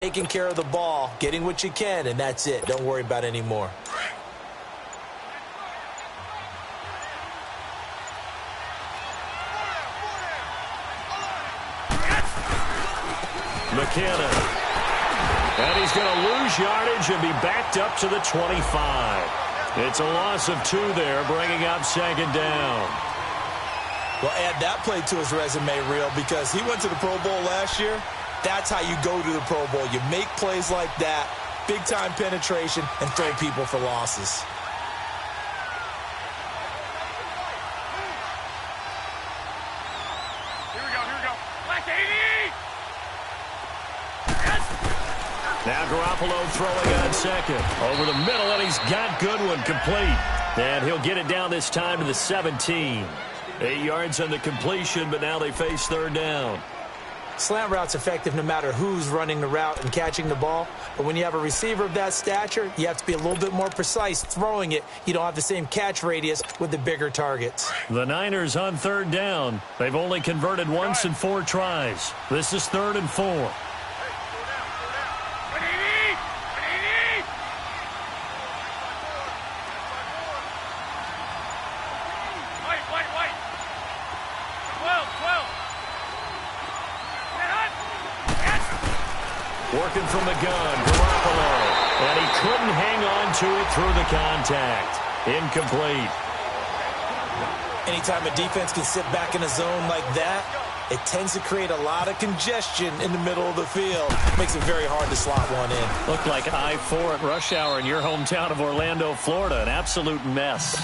Taking care of the ball, getting what you can, and that's it. Don't worry about any more. McKinnon. And he's going to lose yardage and be backed up to the 25. It's a loss of 2 there, bringing up second down. Well, add that play to his resume, Real, because he went to the Pro Bowl last year. That's how you go to the Pro Bowl. You make plays like that, big-time penetration, and throw people for losses. Here we go. Black 80! Now Garoppolo throwing on second. Over the middle, and he's got Goodwin complete. And he'll get it down this time to the 17. 8 yards on the completion, but now they face third down. Slant route's effective no matter who's running the route and catching the ball. But when you have a receiver of that stature, you have to be a little bit more precise throwing it. You don't have the same catch radius with the bigger targets. The Niners on third down. They've only converted once in 4 tries. This is 3rd and 4. Working from the gun, Garoppolo. And he couldn't hang on to it through the contact. Incomplete. Anytime a defense can sit back in a zone like that, it tends to create a lot of congestion in the middle of the field. Makes it very hard to slot one in. Looked like I-4 at rush hour in your hometown of Orlando, Florida. An absolute mess.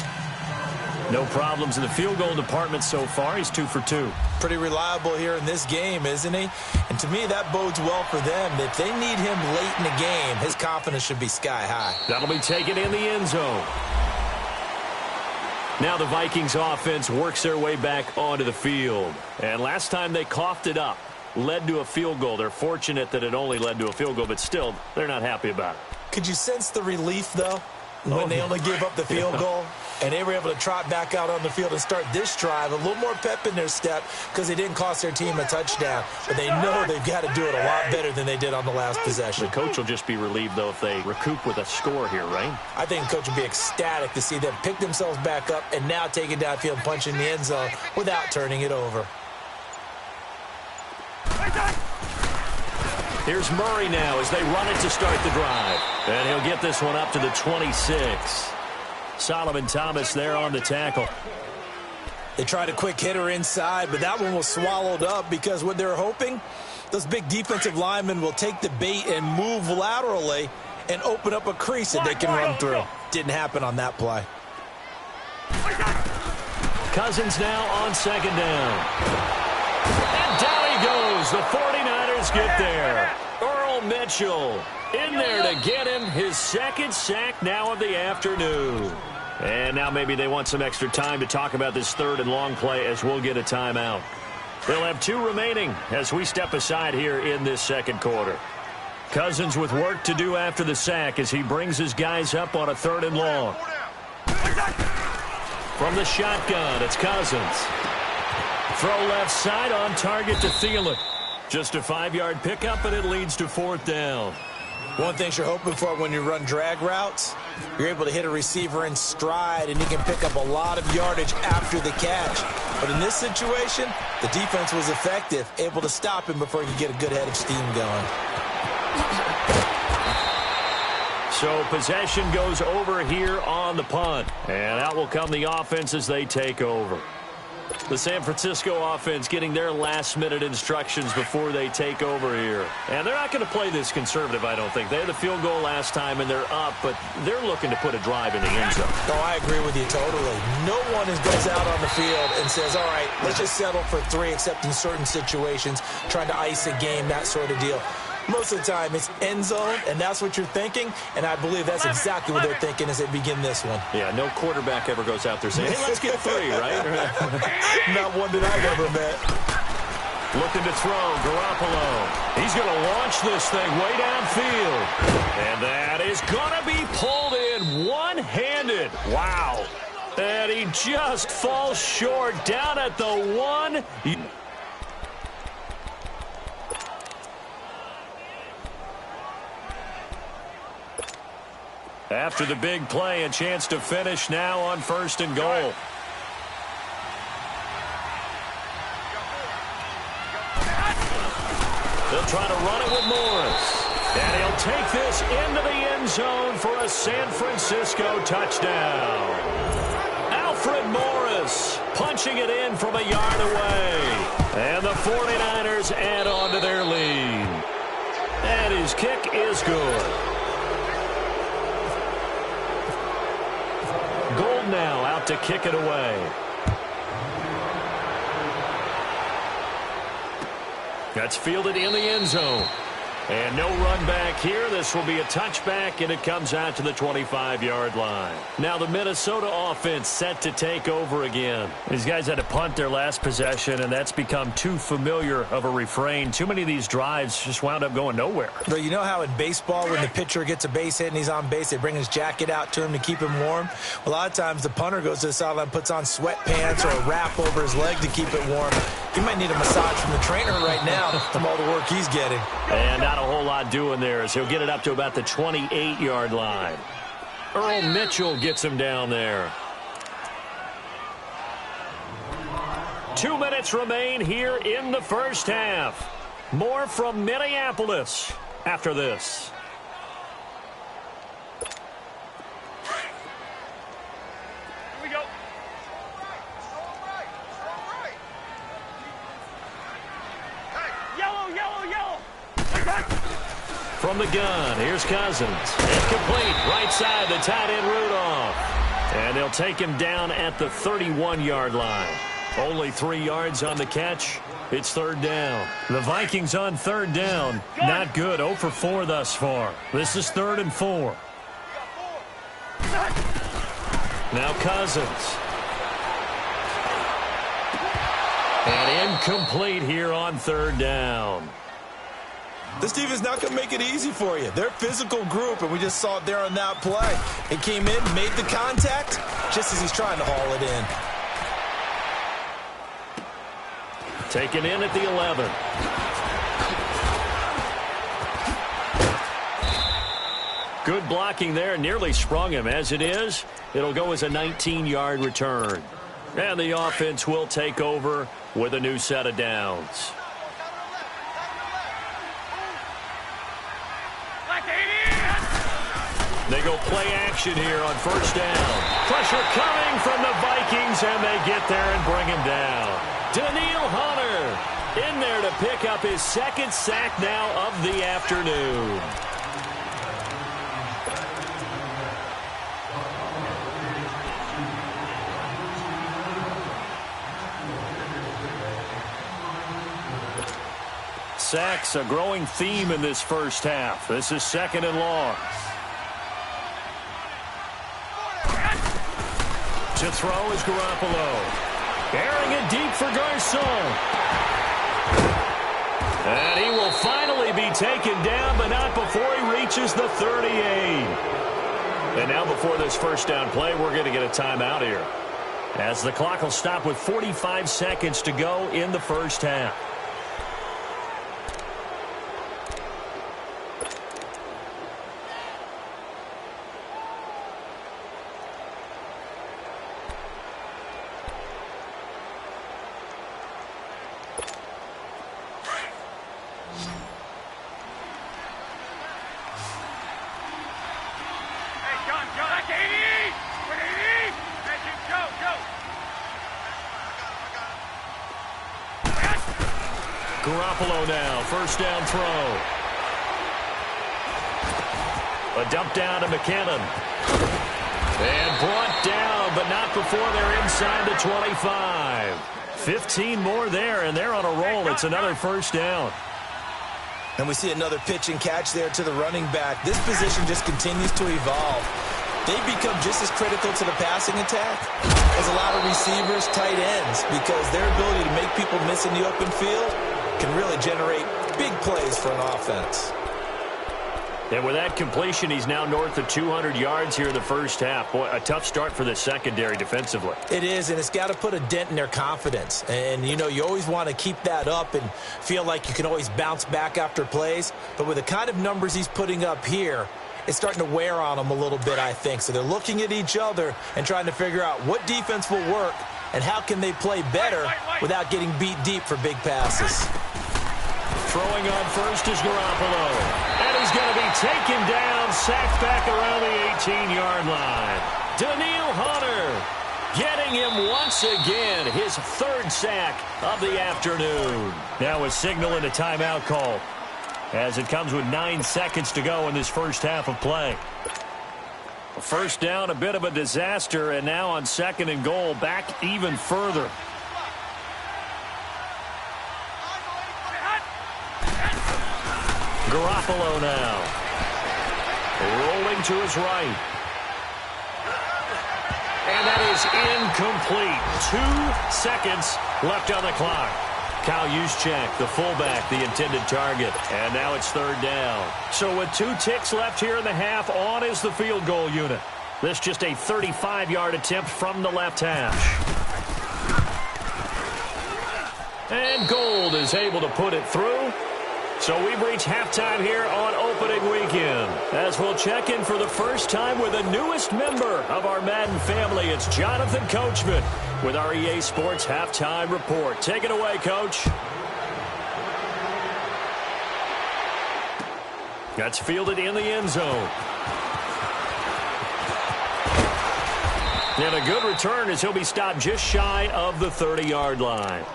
No problems in the field goal department so far. He's 2 for 2. Pretty reliable here in this game, isn't he? And to me, that bodes well for them. If they need him late in the game, his confidence should be sky high. That'll be taken in the end zone. Now the Vikings offense works their way back onto the field. And last time they coughed it up, led to a field goal. They're fortunate that it only led to a field goal, but still, they're not happy about it. Could you sense the relief, though, when they only gave up the field goal? And they were able to trot back out on the field and start this drive. A little more pep in their step because they didn't cost their team a touchdown. But they know they've got to do it a lot better than they did on the last possession. The coach will just be relieved, though, if they recoup with a score here, right? I think the coach will be ecstatic to see them pick themselves back up and now take it downfield and punch in the end zone without turning it over. Here's Murray now as they run it to start the drive. And he'll get this one up to the 26. Solomon Thomas there on the tackle. They tried a quick hitter inside, but that one was swallowed up because what they're hoping, those big defensive linemen will take the bait and move laterally and open up a crease that they can run through. Didn't happen on that play. Cousins now on second down. And down he goes. The 49ers get there. Earl Mitchell in there to get him his second sack now of the afternoon. And now maybe they want some extra time to talk about this 3rd and long play as we'll get a timeout. They'll have 2 remaining as we step aside here in this second quarter. Cousins with work to do after the sack as he brings his guys up on a 3rd and long. From the shotgun, it's Cousins. Throw left side on target to Thielen. Just a 5-yard pickup, and it leads to 4th down. One thing you're hoping for when you run drag routes, you're able to hit a receiver in stride, and you can pick up a lot of yardage after the catch. But in this situation, the defense was effective, able to stop him before he could get a good head of steam going. So possession goes over here on the punt. And out will come the offense as they take over. The San Francisco offense getting their last-minute instructions before they take over here. And they're not going to play this conservative, I don't think. They had the field goal last time, and they're up, but they're looking to put a drive in the end zone. Oh, I agree with you totally. No one goes out on the field and says, all right, let's just settle for 3, except in certain situations, trying to ice a game, that sort of deal. Most of the time, it's end zone, and that's what you're thinking, and I believe that's exactly what they're thinking as they begin this one. Yeah, no quarterback ever goes out there saying, hey, let's get 3, right? Not one that I've ever met. Looking to throw, Garoppolo. He's going to launch this thing way downfield. And that is going to be pulled in one-handed. Wow. And he just falls short down at the 1. After the big play, a chance to finish now on 1st and goal. They'll try to run it with Morris. And he'll take this into the end zone for a San Francisco touchdown. Alfred Morris punching it in from a yard away. And the 49ers add on to their lead. And his kick is good. Gold now out to kick it away. That's fielded in the end zone. And no run back here. This will be a touchback, and it comes out to the 25-yard line. Now the Minnesota offense set to take over again. These guys had to punt their last possession, and that's become too familiar of a refrain. Too many of these drives just wound up going nowhere. But you know how in baseball, when the pitcher gets a base hit and he's on base, they bring his jacket out to him to keep him warm? Well, a lot of times the punter goes to the sideline, puts on sweatpants or a wrap over his leg to keep it warm. He might need a massage from the trainer right now from all the work he's getting. And not a whole lot doing there as he'll get it up to about the 28-yard line. Earl Mitchell gets him down there. 2 minutes remain here in the first half. More from Minneapolis after this. Here we go. Yellow, yellow, yellow. From the gun, here's Cousins. Incomplete, right side, the tight end Rudolph. And they'll take him down at the 31-yard line. Only 3 yards on the catch. It's 3rd down. The Vikings on 3rd down. Not good, 0 for 4 thus far. This is 3rd and 4. Now Cousins. And incomplete here on 3rd down. This defense is not going to make it easy for you. They're a physical group, and we just saw it there on that play. He came in, made the contact, just as he's trying to haul it in. Taken in at the 11. Good blocking there. Nearly sprung him. As it is, it'll go as a 19-yard return. And the offense will take over with a new set of downs. They go play action here on 1st down. Pressure coming from the Vikings, and they get there and bring him down. Danielle Hunter in there to pick up his 2nd sack now of the afternoon. Sacks, a growing theme in this first half. This is 2nd and long. To throw is Garoppolo. Airing it deep for Garcon. And he will finally be taken down, but not before he reaches the 38. And now before this 1st down play, we're going to get a timeout here, as the clock will stop with 45 seconds to go in the first half. Garoppolo now, 1st down throw. A dump down to McKinnon. And brought down, but not before they're inside the 25. 15 more there, and they're on a roll. It's another 1st down. And we see another pitch and catch there to the running back. This position just continues to evolve. They become just as critical to the passing attack as a lot of receivers, tight ends, because their ability to make people miss in the open field can really generate big plays for an offense. And with that completion, he's now north of 200 yards here in the first half. Boy, a tough start for the secondary defensively. It is, and it's got to put a dent in their confidence. And, you know, you always want to keep that up and feel like you can always bounce back after plays. But with the kind of numbers he's putting up here, it's starting to wear on them a little bit, I think. So they're looking at each other and trying to figure out what defense will work and how can they play better without getting beat deep for big passes. Throwing on first is Garoppolo. And he's going to be taken down, sacked back around the 18-yard line. Danielle Hunter getting him once again, his third sack of the afternoon. Now a signal and a timeout call as it comes with 9 seconds to go in this first half of play. First down, a bit of a disaster, and now on 2nd and goal, back even further. Garoppolo now. Rolling to his right. And that is incomplete. 2 seconds left on the clock. Kyle Juszczyk, the fullback, the intended target. And now it's 3rd down. So with 2 ticks left here in the half, on is the field goal unit. This just a 35-yard attempt from the left hash. And Gould is able to put it through. So we've reached halftime here on opening weekend, as we'll check in for the first time with the newest member of our Madden family. It's Jonathan Coachman with our EA Sports Halftime Report. Take it away, Coach. That's fielded in the end zone. And a good return as he'll be stopped just shy of the 30-yard line.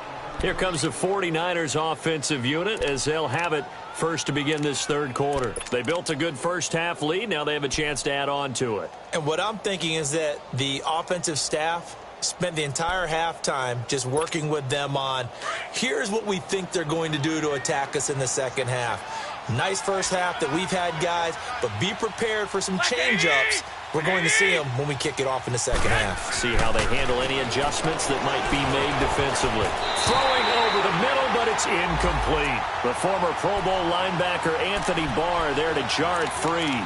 Here comes the 49ers offensive unit as they'll have it first to begin this 3rd quarter. They built a good first half lead. Now they have a chance to add on to it. And what I'm thinking is that the offensive staff spent the entire halftime just working with them on, here's what we think they're going to do to attack us in the second half. Nice first half that we've had, guys, but be prepared for some change-ups. We're going to see them when we kick it off in the second half. See how they handle any adjustments that might be made defensively. Throwing over the middle, but it's incomplete. The former Pro Bowl linebacker Anthony Barr there to jar it free.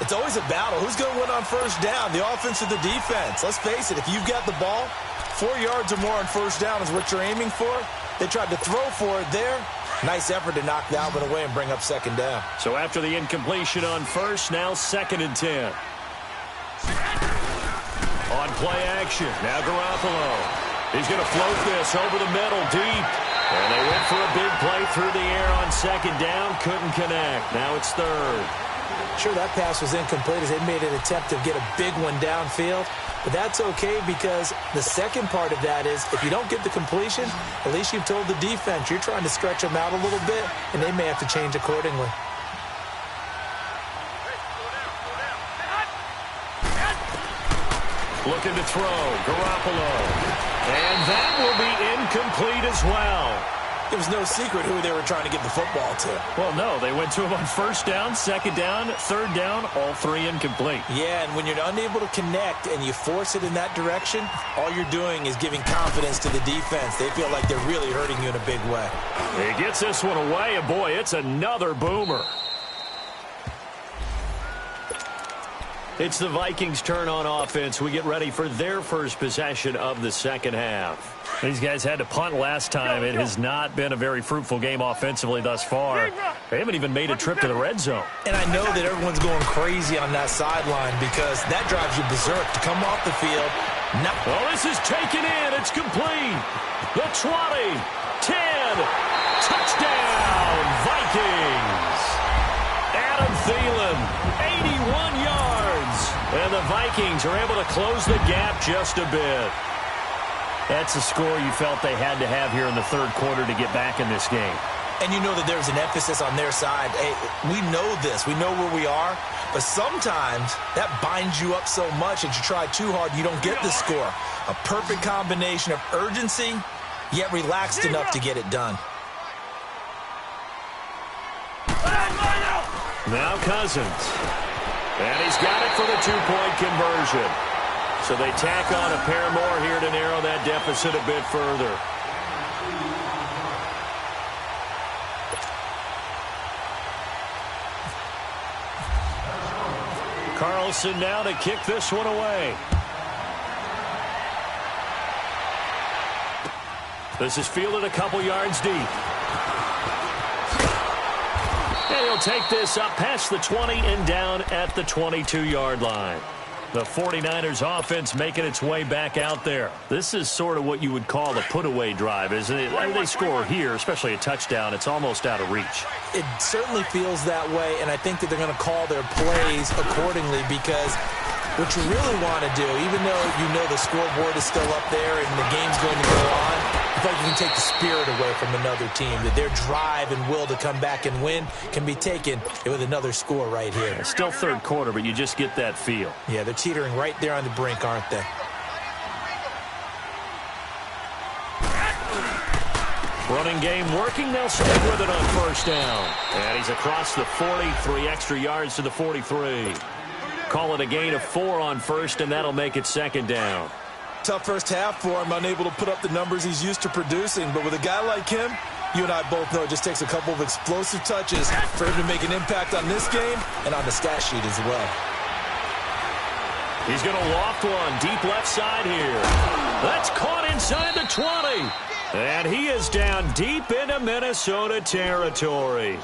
It's always a battle. Who's going to win on first down, the offense or the defense? Let's face it, if you've got the ball, 4 yards or more on first down is what you're aiming for. They tried to throw for it there. Nice effort to knock Dalvin away and bring up 2nd down. So after the incompletion on first, now 2nd and 10. On play action, now Garoppolo. He's going to float this over the middle deep. And they went for a big play through the air on 2nd down. Couldn't connect. Now it's 3rd. Sure, that pass was incomplete as they made an attempt to get a big one downfield. But that's okay because the second part of that is if you don't get the completion, at least you've told the defense you're trying to stretch them out a little bit, and they may have to change accordingly. Looking to throw, Garoppolo. And that will be incomplete as well. It was no secret who they were trying to get the football to. Well, no, they went to him on first down, 2nd down, 3rd down, all 3 incomplete. Yeah, and when you're unable to connect and you force it in that direction, all you're doing is giving confidence to the defense. They feel like they're really hurting you in a big way. He gets this one away, and boy, it's another boomer. It's the Vikings' turn on offense. We get ready for their first possession of the second half. These guys had to punt last time. It has not been a very fruitful game offensively thus far. They haven't even made a trip to the red zone. And I know that everyone's going crazy on that sideline because that drives you berserk to come off the field. Oh, this is taken in. It's complete. The 20, 10, touchdown, Vikings. Adam Thielen, 81 yards. And the Vikings are able to close the gap just a bit. That's a score you felt they had to have here in the 3rd quarter to get back in this game. And you know that there's an emphasis on their side. Hey, we know this. We know where we are. But sometimes that binds you up so much that you try too hard, you don't get the score. A perfect combination of urgency, yet relaxed enough to get it done. Now Cousins. And he's got it for the 2-point conversion. So they tack on a pair more here to narrow that deficit a bit further. Carlson now to kick this one away. This is fielded a couple yards deep. And he'll take this up past the 20 and down at the 22-yard line. The 49ers offense making its way back out there. This is sort of what you would call a put-away drive, isn't it? They score here, especially a touchdown, it's almost out of reach. It certainly feels that way, and I think that they're going to call their plays accordingly, because what you really want to do, even though you know the scoreboard is still up there and the game's going to go on, I feel like you can take the spirit away from another team, that their drive and will to come back and win can be taken with another score right here. It's still third quarter, but you just get that feel. Yeah, they're teetering right there on the brink, aren't they? Running game working. They'll stick with it on first down. And he's across the 40, 3 extra yards to the 43. Call it a gain of 4 on first, and that'll make it second down. Tough first half for him, unable to put up the numbers he's used to producing. But with a guy like him, you and I both know it just takes a couple of explosive touches for him to make an impact on this game and on the stat sheet as well. He's going to loft one deep left side here. That's caught inside the 20. And he is down deep into Minnesota territory.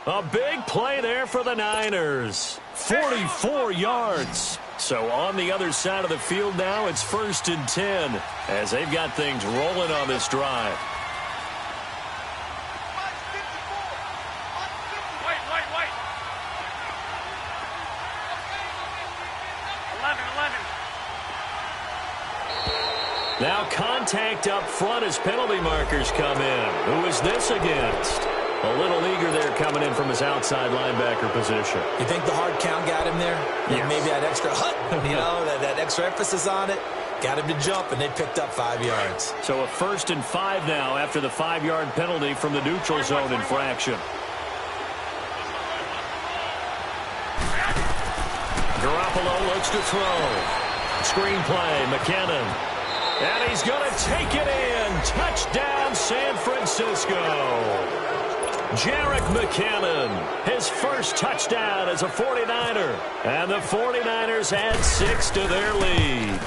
A big play there for the Niners. 44 yards. So on the other side of the field now, it's 1st and 10 as they've got things rolling on this drive. Wait. 11. Now contact up front as penalty markers come in. Who is this against? A little eager there coming in from his outside linebacker position. You think the hard count got him there? Yes. Maybe that extra that extra emphasis on it got him to jump, and they picked up 5 yards. So a 1st and 5 now after the 5-yard penalty from the neutral zone infraction. Garoppolo looks to throw. Screen play, McKinnon. And he's going to take it in. Touchdown, San Francisco. Jerick McKinnon, his first touchdown as a 49er. And the 49ers add 6 to their lead.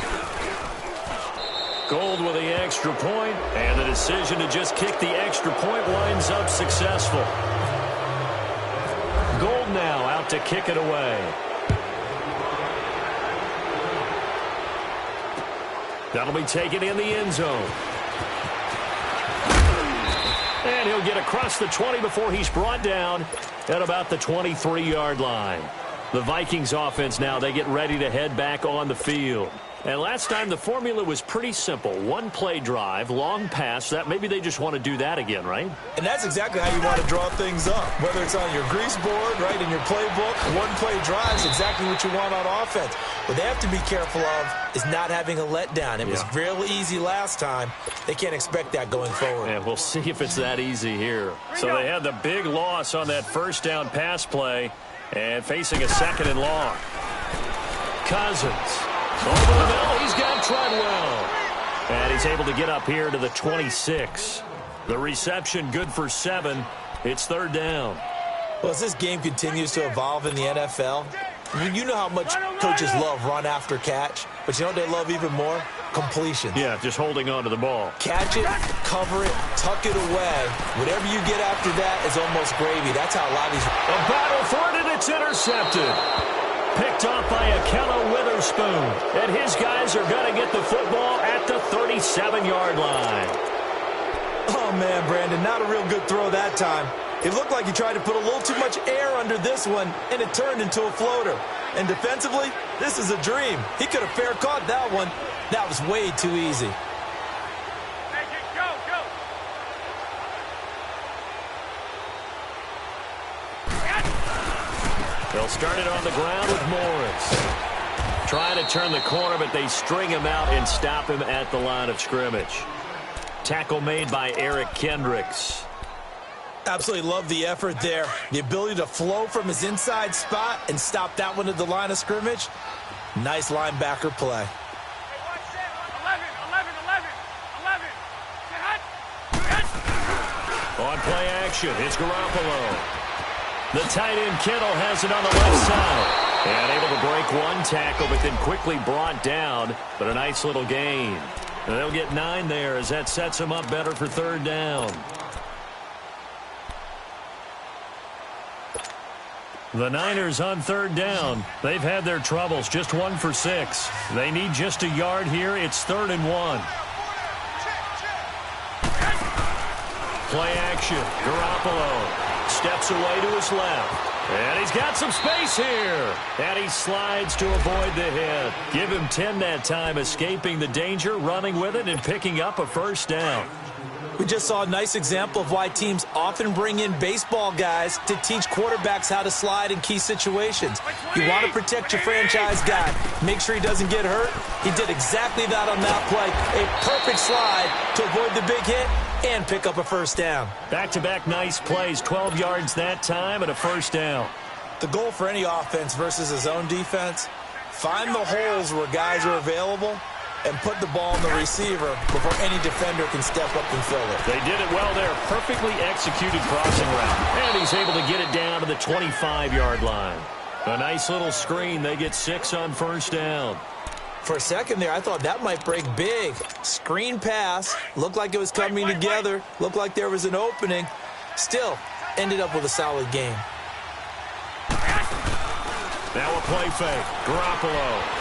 Gold with the extra point, and the decision to just kick the extra point winds up successful. Gold now out to kick it away. That'll be taken in the end zone. And he'll get across the 20 before he's brought down at about the 23-yard line. The Vikings offense now, they get ready to head back on the field. And last time the formula was pretty simple. 1-play drive, long pass. That maybe they just want to do that again, right? And that's exactly how you want to draw things up. Whether it's on your grease board, right, in your playbook, 1-play drive is exactly what you want on offense. What they have to be careful of is not having a letdown. It was real easy last time. They can't expect that going forward. And we'll see if it's that easy here. So they had the big loss on that first down pass play and facing a 2nd and long. Cousins. Over the middle, he's got Treadwell. And he's able to get up here to the 26. The reception good for 7. It's 3rd down. Well, as this game continues to evolve in the NFL, you know how much coaches love run after catch, but you know what they love even more? Completions. Yeah, just holding on to the ball. Catch it, cover it, tuck it away. Whatever you get after that is almost gravy. That's how a lot of these... A battle for it, and it's intercepted. Picked off by Ahkello Witherspoon. And his guys are going to get the football at the 37-yard line. Oh, man, Brandon, not a real good throw that time. It looked like he tried to put a little too much air under this one, and it turned into a floater. And defensively, this is a dream. He could have fair caught that one. That was way too easy. Go. They'll start it on the ground with Morris. Trying to turn the corner, but they string him out and stop him at the line of scrimmage. Tackle made by Eric Kendricks. Absolutely love the effort there. The ability to flow from his inside spot and stop that one at the line of scrimmage. Nice linebacker play. 11. On play action, it's Garoppolo. The tight end Kittle has it on the left side. And able to break one tackle, but then quickly brought down. But a nice little gain. And they'll get 9 there as that sets them up better for 3rd down. The Niners on third down. They've had their troubles, just 1 for 6. They need just a yard here. It's 3rd and 1. Play action. Garoppolo steps away to his left. And he's got some space here. And he slides to avoid the hit. Give him 10 that time, escaping the danger, running with it, and picking up a first down. We just saw a nice example of why teams often bring in baseball guys to teach quarterbacks how to slide in key situations. You want to protect your franchise guy. Make sure he doesn't get hurt. He did exactly that on that play. A perfect slide to avoid the big hit and pick up a first down. Back-to-back nice plays, 12 yards that time and a first down. The goal for any offense versus his own defense, find the holes where guys are available and put the ball in the receiver before any defender can step up and fill it. They did it well there. Perfectly executed crossing route. And he's able to get it down to the 25-yard line. A nice little screen. They get 6 on first down. For a second there, I thought that might break big. Screen pass. Looked like it was coming together. Looked like there was an opening. Still, ended up with a solid game. Now a play fake. Garoppolo.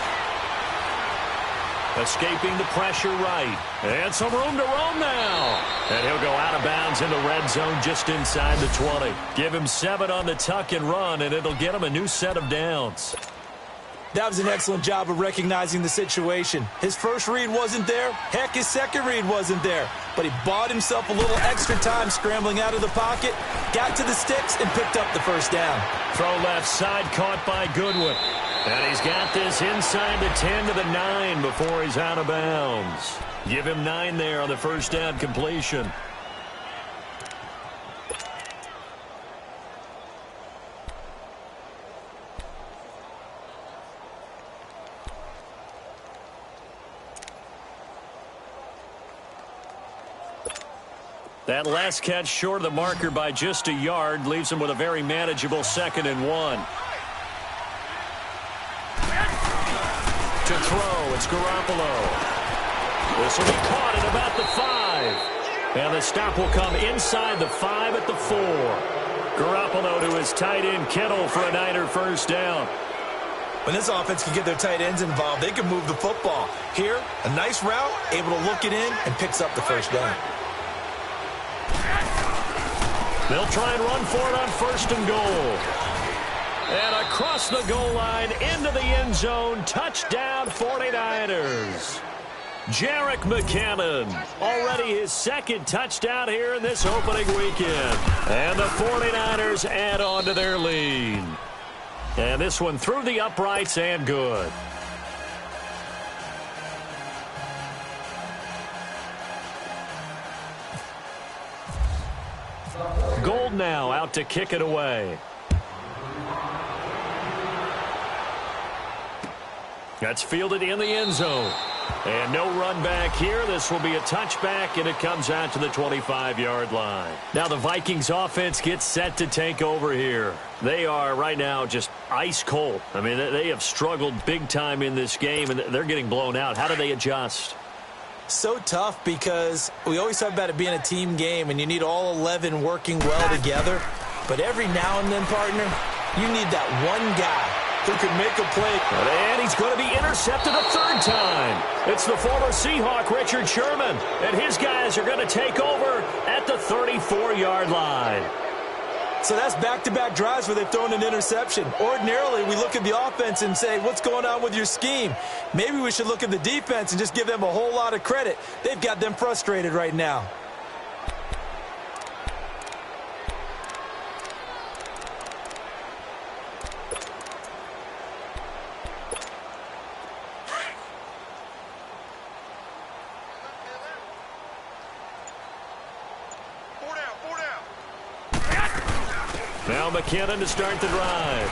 Escaping the pressure right. And some room to roam now. And he'll go out of bounds in the red zone just inside the 20. Give him 7 on the tuck and run, and it'll get him a new set of downs. That was an excellent job of recognizing the situation. His first read wasn't there. Heck, his second read wasn't there. But he bought himself a little extra time scrambling out of the pocket, got to the sticks, and picked up the first down. Throw left side caught by Goodwin. And he's got this inside the 10 to the 9 before he's out of bounds. Give him 9 there on the first down completion. That last catch short of the marker by just a yard leaves him with a very manageable 2nd and 1. To throw, it's Garoppolo. This will be caught at about the 5. And the stop will come inside the 5 at the 4. Garoppolo to his tight end, Kittle, for a Niner first down. When this offense can get their tight ends involved, they can move the football. Here, a nice route, able to look it in, and picks up the first down. They'll try and run for it on 1st and goal. And across the goal line, into the end zone, touchdown 49ers. Jerick McKinnon, already his 2nd touchdown here in this opening weekend. And the 49ers add on to their lead. And this one through the uprights and good. Gold now out to kick it away. That's fielded in the end zone. And no run back here. This will be a touchback, and it comes out to the 25-yard line. Now the Vikings offense gets set to take over here. They are right now just ice cold. I mean, they have struggled big time in this game, and they're getting blown out. How do they adjust? So tough because we always talk about it being a team game, and you need all 11 working well together. But every now and then, partner, you need that one guy who can make a play. And he's going to be intercepted a 3rd time. It's the former Seahawk, Richard Sherman. And his guys are going to take over at the 34-yard line. So that's back-to-back drives where they've thrown an interception. Ordinarily, we look at the offense and say, what's going on with your scheme? Maybe we should look at the defense and just give them a whole lot of credit. They've got them frustrated right now. Now McKinnon to start the drive.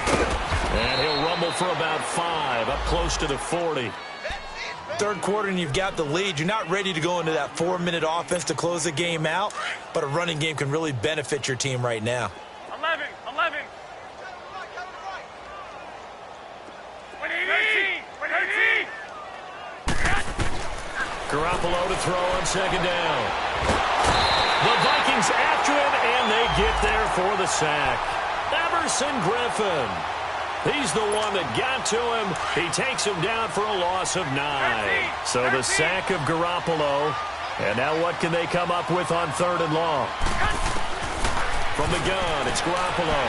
And he'll rumble for about 5, up close to the 40. Third quarter and you've got the lead. You're not ready to go into that 4-minute offense to close the game out, but a running game can really benefit your team right now. 11. 13. Garoppolo to throw on 2nd down. The Vikings after him, and they get there for the sack. Number Everson Griffin. He's the one that got to him. He takes him down for a loss of 9. So the sack of Garoppolo. And now what can they come up with on 3rd and long? From the gun, it's Garoppolo.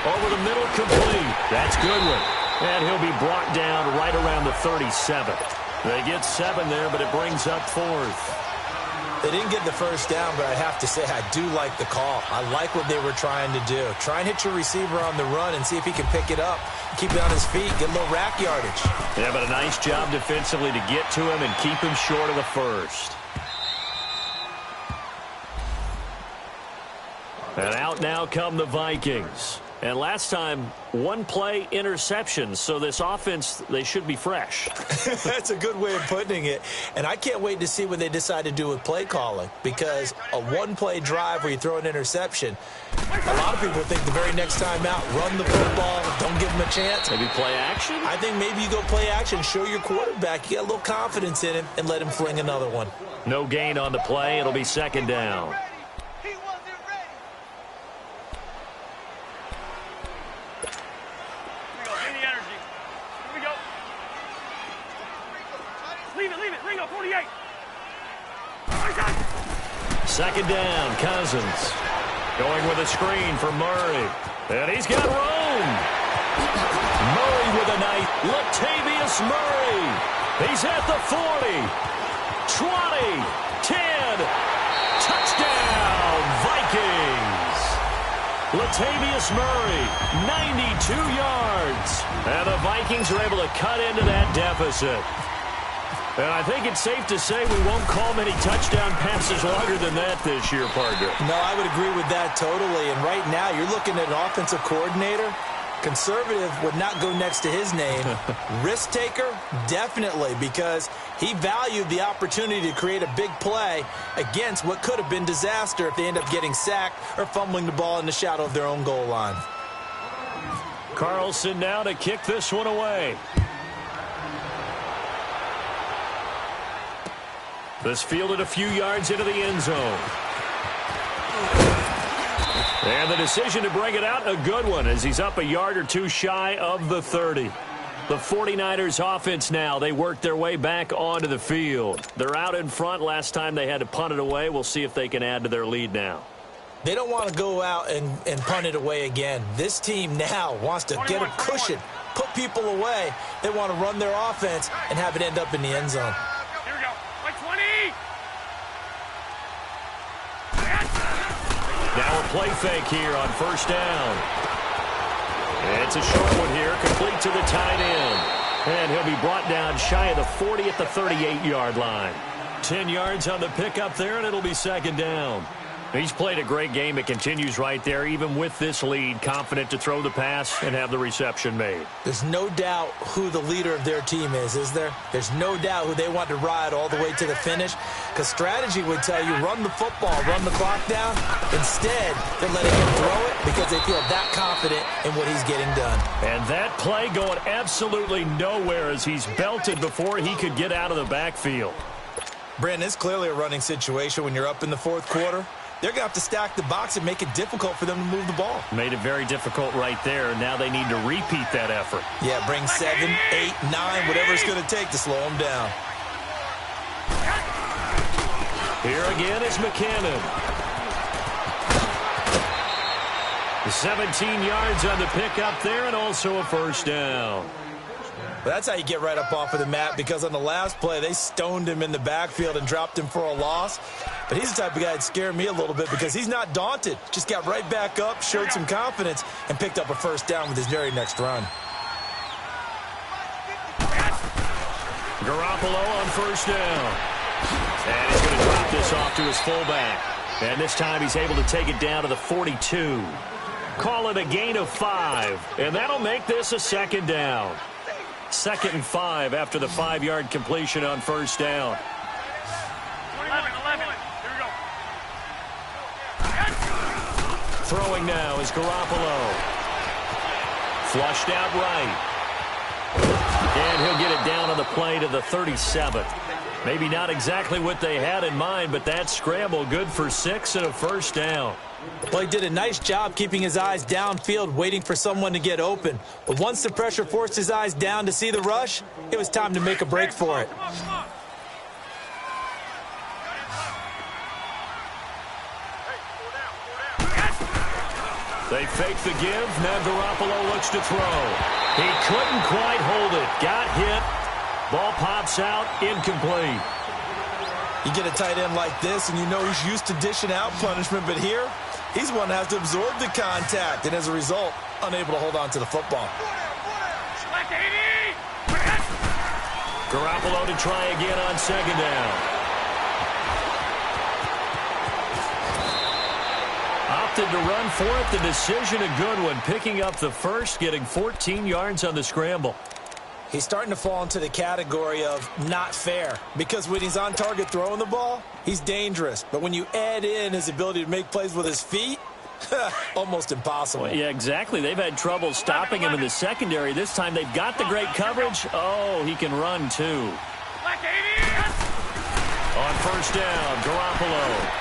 Over the middle, complete. That's Goodwin. And he'll be brought down right around the 37. They get 7 there, but it brings up 4th. They didn't get the first down, but I have to say I do like the call. I like what they were trying to do. Try and hit your receiver on the run and see if he can pick it up. Keep it on his feet. Get a little rack yardage. Yeah, but a nice job defensively to get to him and keep him short of the first. And out now come the Vikings. And last time, 1 play interception. So this offense, they should be fresh. That's a good way of putting it. And I can't wait to see what they decide to do with play calling. Because a 1-play drive where you throw an interception, a lot of people think the very next time out, run the football, don't give them a chance. Maybe play action? I think maybe you go play action, show your quarterback, you get a little confidence in him, and let him fling another one. No gain on the play. It'll be 2nd down. Ringo, 48. 2nd down, Cousins. Going with a screen for Murray. And he's got room. Murray with a nice. Latavius Murray. He's at the 40. 20. 10. Touchdown, Vikings. Latavius Murray, 92 yards. And the Vikings are able to cut into that deficit. And I think it's safe to say we won't call many touchdown passes longer than that this year, partner. No, I would agree with that totally. And right now, you're looking at an offensive coordinator. Conservative would not go next to his name. Risk taker, definitely, because he valued the opportunity to create a big play against what could have been disaster if they end up getting sacked or fumbling the ball in the shadow of their own goal line. Carlson now to kick this one away. This fielded a few yards into the end zone. And the decision to bring it out, a good one, as he's up a yard or two shy of the 30. The 49ers offense now, they work their way back onto the field. They're out in front. Last time they had to punt it away. We'll see if they can add to their lead now. They don't want to go out and punt it away again. This team now wants to get a cushion, put people away. They want to run their offense and have it end up in the end zone. Here we go. Like 20. Now a play fake here on 1st down. It's a short one here, complete to the tight end. And he'll be brought down shy of the 40 at the 38-yard line. 10 yards on the pickup there, and it'll be 2nd down. He's played a great game. It continues right there, even with this lead, confident to throw the pass and have the reception made. There's no doubt who the leader of their team is there? There's no doubt who they want to ride all the way to the finish, because strategy would tell you run the football, run the clock down. Instead, they're letting him throw it because they feel that confident in what he's getting done. And that play going absolutely nowhere as he's belted before he could get out of the backfield. Brandon, it's clearly a running situation when you're up in the 4th quarter. They're going to have to stack the box and make it difficult for them to move the ball. Made it very difficult right there. Now they need to repeat that effort. Yeah, bring 7, 8, 9, whatever it's going to take to slow them down. Here again is McKinnon. 17 yards on the pickup there, and also a 1st down. Well, that's how you get right up off of the mat, because on the last play, they stoned him in the backfield and dropped him for a loss. But he's the type of guy that scared me a little bit because he's not daunted. Just got right back up, showed some confidence, and picked up a 1st down with his very next run. Garoppolo on 1st down. And he's going to drop this off to his fullback. And this time he's able to take it down to the 42. Call it a gain of 5. And that'll make this a 2nd down. 2nd and 5 after the 5-yard completion on 1st down. 11. Here we go. Throwing now is Garoppolo. Flushed out right. And he'll get it down on the play to the 37. Maybe not exactly what they had in mind, but that scramble good for 6 and a first down. Well, he did a nice job keeping his eyes downfield, waiting for someone to get open. But once the pressure forced his eyes down to see the rush, it was time to make a break for it. They fake the give. Now Garoppolo looks to throw. He couldn't quite hold it. Got hit. Ball pops out. Incomplete. You get a tight end like this, and you know he's used to dishing out punishment, but here, he's one that has to absorb the contact, and as a result, unable to hold on to the football. Garoppolo to try again on second down. Opted to run for it. The decision a good one. Picking up the first, getting 14 yards on the scramble. He's starting to fall into the category of not fair, because when he's on target throwing the ball, he's dangerous. But when you add in his ability to make plays with his feet, almost impossible. Well, yeah, exactly. They've had trouble stopping him in the secondary. This time they've got the great coverage. Oh, he can run too. On first down, Garoppolo.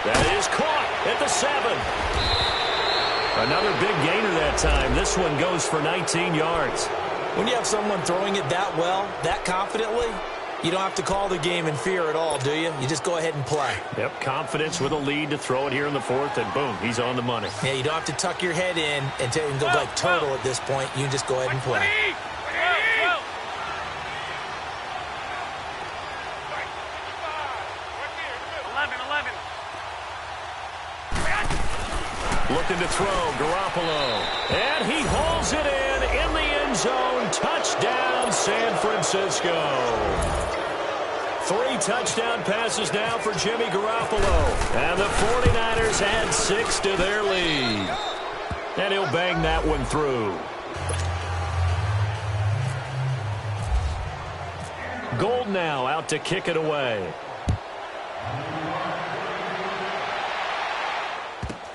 That is caught at the 7. Another big gainer that time. This one goes for 19 yards. When you have someone throwing it that well, that confidently, you don't have to call the game in fear at all, do you? You just go ahead and play. Yep, confidence with a lead to throw it here in the 4th, and boom, he's on the money. Yeah, you don't have to tuck your head in and go like turtle at this point. You can just go ahead and play. Looking to throw, Garoppolo. And he hauls it in the end zone. Touchdown, San Francisco. 3 touchdown passes now for Jimmy Garoppolo. And the 49ers add 6 to their lead. And he'll bang that one through. Gold now out to kick it away.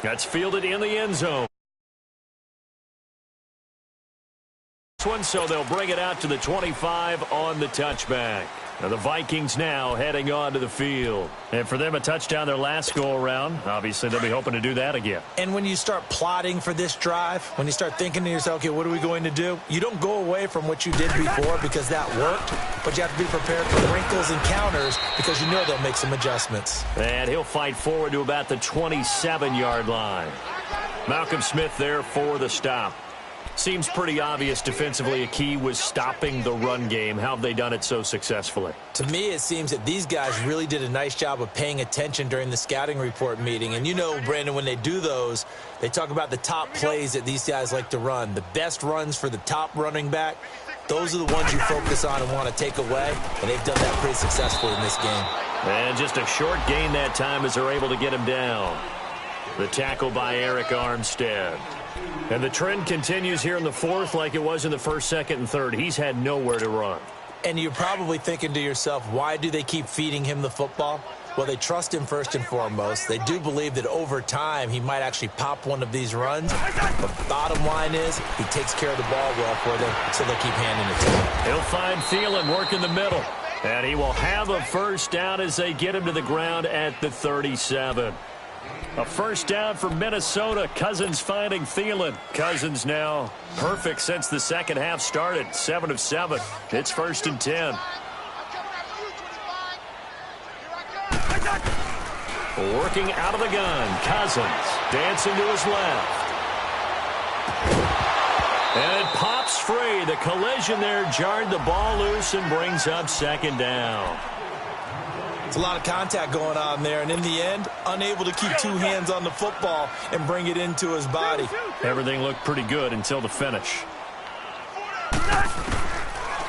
That's fielded in the end zone. This one, so they'll bring it out to the 25 on the touchback. Now the Vikings now heading onto the field. And for them, a touchdown their last go-around. Obviously, they'll be hoping to do that again. And when you start plotting for this drive, when you start thinking to yourself, okay, what are we going to do? You don't go away from what you did before because that worked, but you have to be prepared for wrinkles and counters because you know they'll make some adjustments. And he'll fight forward to about the 27-yard line. Malcolm Smith there for the stop. Seems pretty obvious defensively a key was stopping the run game. How have they done it so successfully? To me, it seems that these guys really did a nice job of paying attention during the scouting report meeting. And you know, Brandon, when they do those, they talk about the top plays that these guys like to run. The best runs for the top running back, those are the ones you focus on and want to take away. And they've done that pretty successfully in this game. And just a short gain that time as they're able to get him down. The tackle by Eric Armstead. And the trend continues here in the 4th like it was in the 1st, 2nd, and 3rd. He's had nowhere to run. And you're probably thinking to yourself, why do they keep feeding him the football? Well, they trust him first and foremost. They do believe that over time he might actually pop one of these runs. But bottom line is he takes care of the ball well for them, so they'll keep handing it to him. He'll find Thielen work in the middle. And he will have a first down as they get him to the ground at the 37. A first down for Minnesota. Cousins finding Thielen. Cousins now perfect since the second half started. 7 of 7. It's 1st and 10. Working out of the gun. Cousins dancing to his left. And it pops free. The collision there jarred the ball loose and brings up 2nd down. It's a lot of contact going on there, and in the end, unable to keep 2 hands on the football and bring it into his body. Everything looked pretty good until the finish.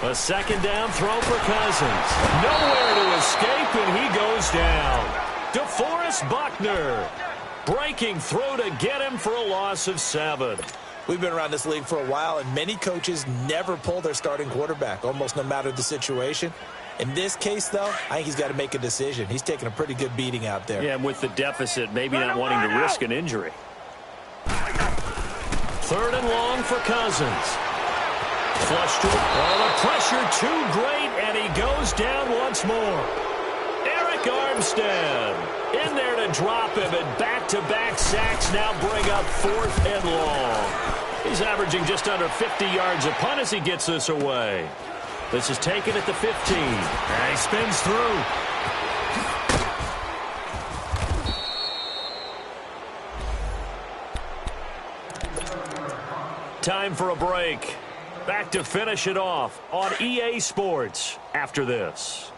A 2nd down throw for Cousins. Nowhere to escape, and he goes down. DeForest Buckner breaking through to get him for a loss of 7. We've been around this league for a while, and many coaches never pull their starting quarterback, almost no matter the situation. In this case, though, I think he's got to make a decision. He's taking a pretty good beating out there. Yeah, with the deficit, maybe not wanting to risk an injury. 3rd and long for Cousins. Flushed to it. Oh, the pressure too great, and he goes down once more. Eric Armstead in there to drop him, and back-to-back sacks now bring up 4th and long. He's averaging just under 50 yards a punt as he gets this away. This is taken at the 15. And he spins through. Time for a break. Back to finish it off on EA Sports after this.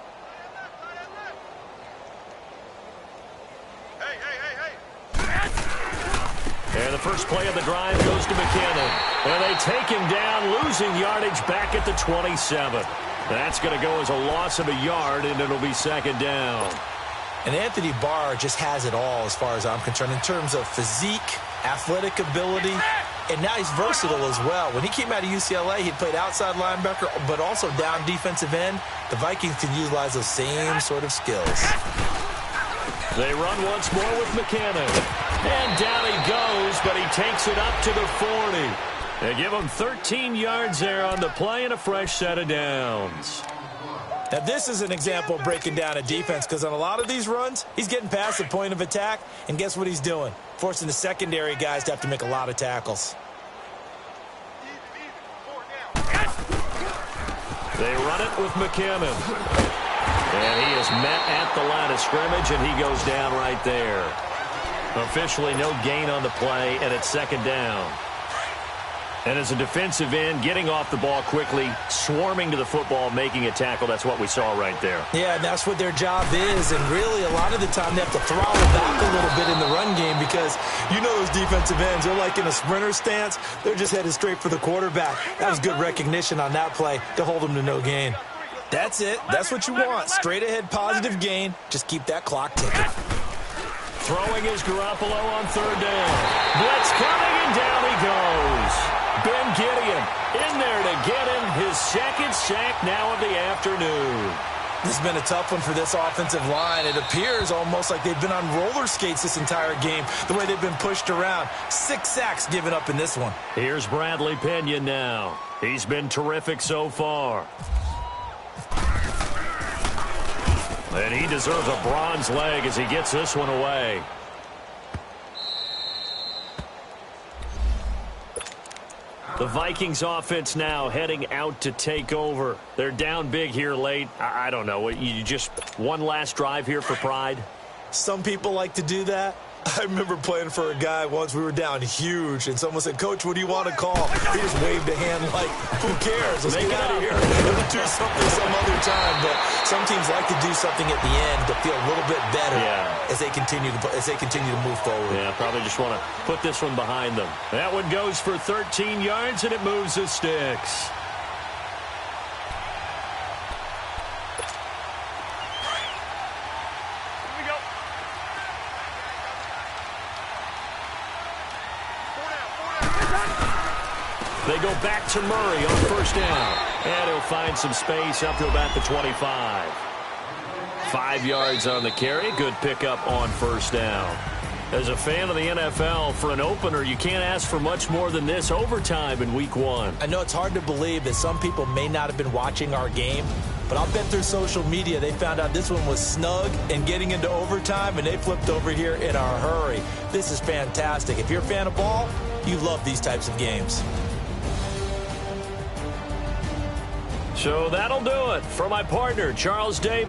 And the first play of the drive goes to McKinnon. And they take him down, losing yardage back at the 27. That's going to go as a loss of a yard, and it'll be 2nd down. And Anthony Barr just has it all as far as I'm concerned in terms of physique, athletic ability, and now he's versatile as well. When he came out of UCLA, he played outside linebacker, but also down defensive end. The Vikings can utilize those same sort of skills. They run once more with McKinnon. And down he goes, but he takes it up to the 40. They give him 13 yards there on the play and a fresh set of downs. Now, this is an example of breaking down a defense, because on a lot of these runs, he's getting past the point of attack, and guess what he's doing? Forcing the secondary guys to have to make a lot of tackles. They run it with McKinnon. And he is met at the line of scrimmage, and he goes down right there. Officially no gain on the play, and it's 2nd down. And as a defensive end, getting off the ball quickly, swarming to the football, making a tackle, that's what we saw right there. Yeah, and that's what their job is. And really, a lot of the time, they have to throttle back a little bit in the run game, because you know those defensive ends, they're like in a sprinter stance. They're just headed straight for the quarterback. That was good recognition on that play to hold them to no gain. That's it. That's what you want. Straight ahead, positive gain. Just keep that clock ticking. Throwing is Garoppolo on 3rd down. Blitz coming, and down he goes. Ben Gideon in there to get him his 2nd sack now of the afternoon. This has been a tough one for this offensive line. It appears almost like they've been on roller skates this entire game, the way they've been pushed around. 6 sacks given up in this one. Here's Bradley Pinion now. He's been terrific so far. And he deserves a bronze leg as he gets this one away. The Vikings offense now heading out to take over. They're down big here late. I don't know. You just one last drive here for pride? Some people like to do that. I remember playing for a guy once. We were down huge, and someone said, "Coach, what do you want to call?" He just waved a hand like, "Who cares? Let's get out of here. We'll do something some other time." But some teams like to do something at the end to feel a little bit better as they continue to move forward. Yeah, probably just want to put this one behind them. That one goes for 13 yards, and it moves the sticks. They go back to Murray on 1st down. And he'll find some space up to about the 25. 5 yards on the carry. Good pickup on 1st down. As a fan of the NFL, for an opener, you can't ask for much more than this. Overtime in Week 1. I know it's hard to believe that some people may not have been watching our game, but I'll bet through social media they found out this one was snug and getting into overtime, and they flipped over here in a hurry. This is fantastic. If you're a fan of ball, you love these types of games. So that'll do it for my partner, Charles Davis.